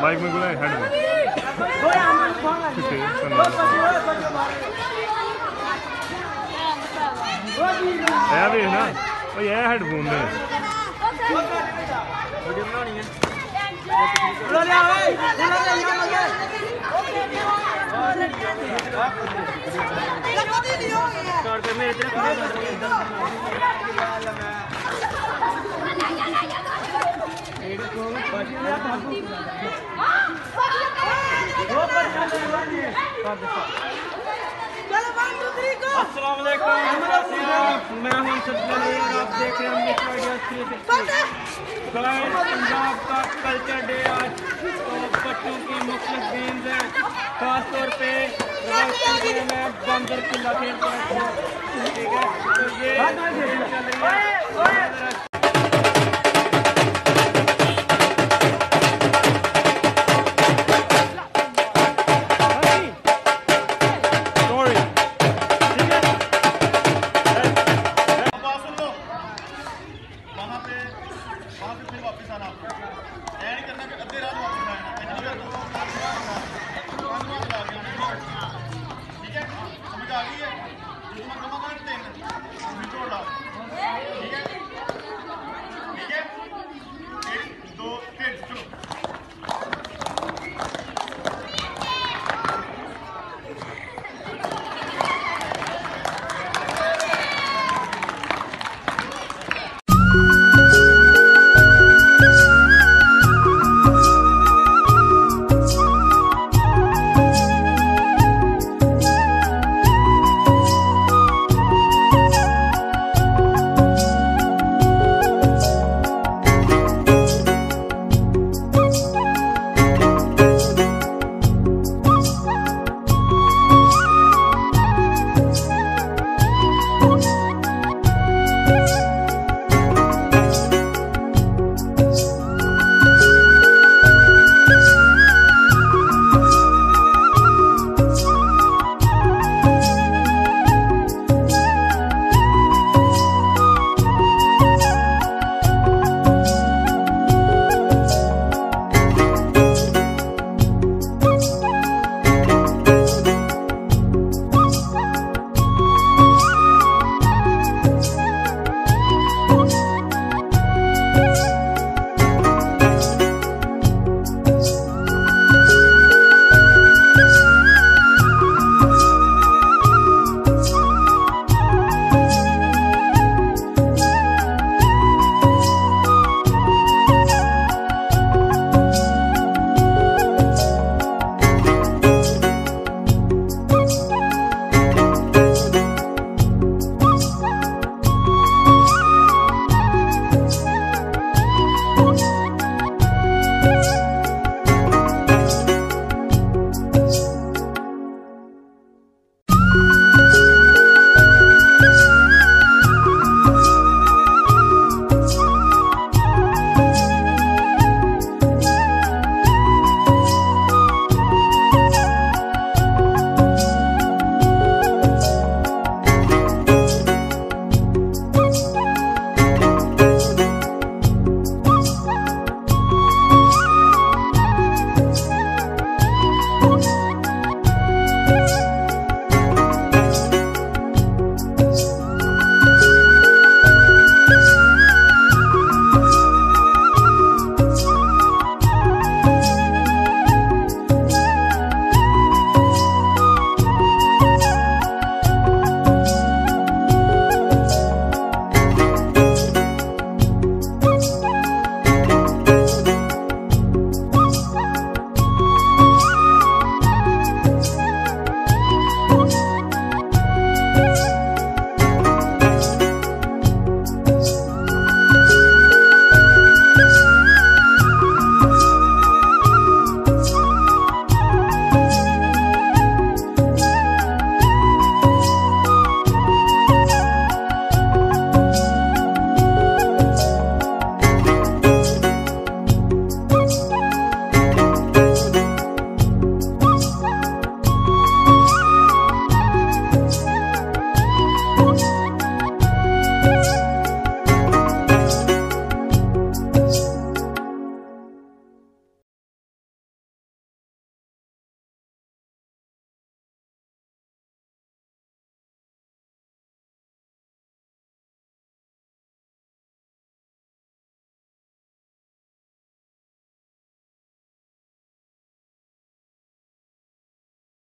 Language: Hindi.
माइक में बुलाए हेड में भी है ना ये हेडफोन ने वीडियो बनानी है अस्सलाम वालेकुम, मैं हूं सब्ज़ी और आप देख रहे हैं पंजाब का कल्चर डे आज। तो बच्चों की मुख्तलिफ गेम्स हैं, खास तौर पे मैं बंदर किला खेल रहा हूँ, ठीक है। तो ये गेम चल रही है। समझ आ गई है?